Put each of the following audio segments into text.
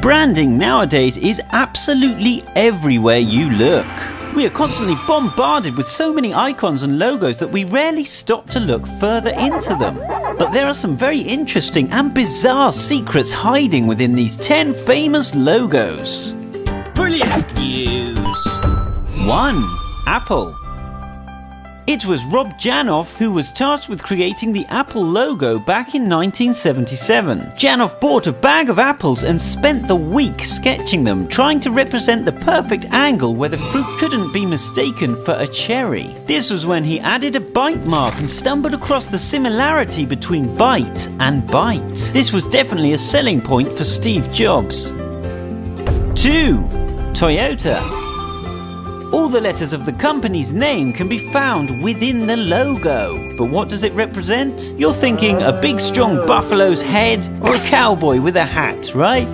Branding nowadays is absolutely everywhere you look. We are constantly bombarded with so many icons and logos that we rarely stop to look further into them. But there are some very interesting and bizarre secrets hiding within these 10 famous logos. Brilliant news! 1. Apple. It was Rob Janoff who was tasked with creating the Apple logo back in 1977. Janoff bought a bag of apples and spent the week sketching them, trying to represent the perfect angle where the fruit couldn't be mistaken for a cherry. This was when he added a bite mark and stumbled across the similarity between bite and bite. This was definitely a selling point for Steve Jobs. 2. Toyota. All the letters of the company's name can be found within the logo. But what does it represent? You're thinking a big strong buffalo's head or a cowboy with a hat, right?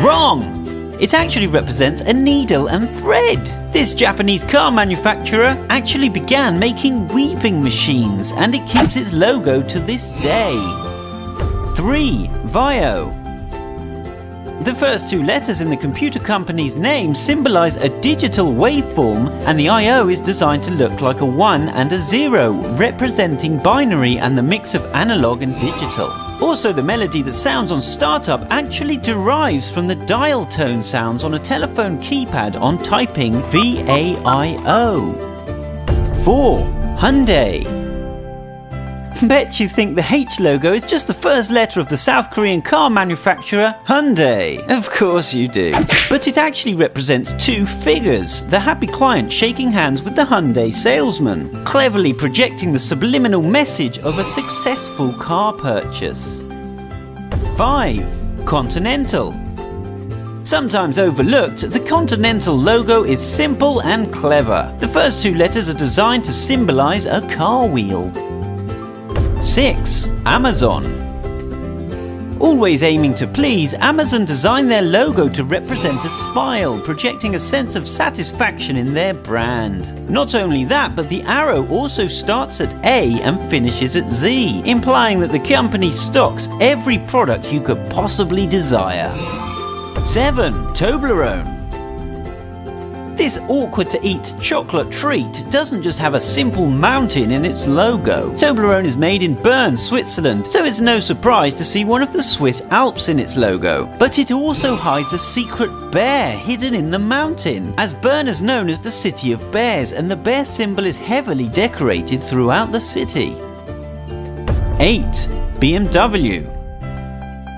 Wrong! It actually represents a needle and thread. This Japanese car manufacturer actually began making weaving machines, and it keeps its logo to this day. 3. VAIO. The first 2 letters in the computer company's name symbolize a digital waveform, and the IO is designed to look like a 1 and a 0, representing binary and the mix of analog and digital. Also, the melody that sounds on startup actually derives from the dial tone sounds on a telephone keypad on typing VAIO. 4. Hyundai. Bet you think the H logo is just the first letter of the South Korean car manufacturer Hyundai. Of course you do. But it actually represents 2 figures, the happy client shaking hands with the Hyundai salesman, cleverly projecting the subliminal message of a successful car purchase. 5. Continental. Sometimes overlooked, the Continental logo is simple and clever. The first 2 letters are designed to symbolize a car wheel. 6. Amazon. Always aiming to please, Amazon designed their logo to represent a smile, projecting a sense of satisfaction in their brand. Not only that, but the arrow also starts at A and finishes at Z, implying that the company stocks every product you could possibly desire. 7. Toblerone. This awkward-to-eat chocolate treat doesn't just have a simple mountain in its logo. Toblerone is made in Bern, Switzerland, so it's no surprise to see one of the Swiss Alps in its logo. But it also hides a secret bear hidden in the mountain, as Bern is known as the city of bears, and the bear symbol is heavily decorated throughout the city. 8. BMW.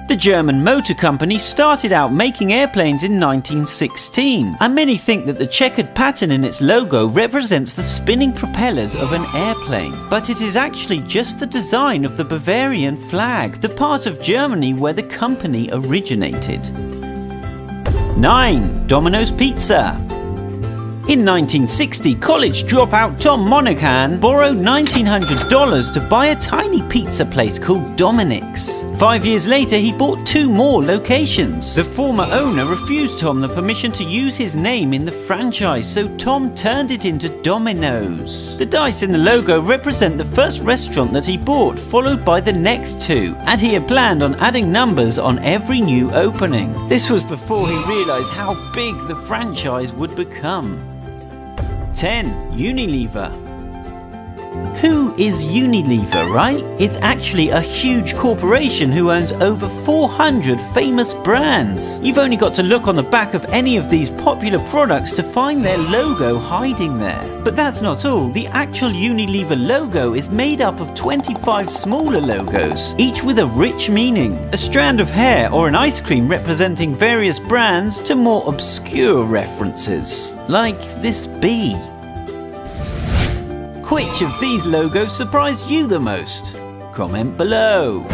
The German motor company started out making airplanes in 1916, and many think that the checkered pattern in its logo represents the spinning propellers of an airplane. But it is actually just the design of the Bavarian flag, the part of Germany where the company originated. 9. Domino's Pizza. In 1960, college dropout Tom Monaghan borrowed $1,900 to buy a tiny pizza place called Dominic's. 5 years later, he bought 2 more locations. The former owner refused Tom the permission to use his name in the franchise, so Tom turned it into Domino's. The dice in the logo represent the first restaurant that he bought, followed by the next 2, and he had planned on adding numbers on every new opening. This was before he realized how big the franchise would become. 10. Unilever. Who is Unilever, right? It's actually a huge corporation who owns over 400 famous brands. You've only got to look on the back of any of these popular products to find their logo hiding there. But that's not all. The actual Unilever logo is made up of 25 smaller logos, each with a rich meaning. A strand of hair or an ice cream representing various brands to more obscure references, like this bee. Which of these logos surprised you the most? Comment below.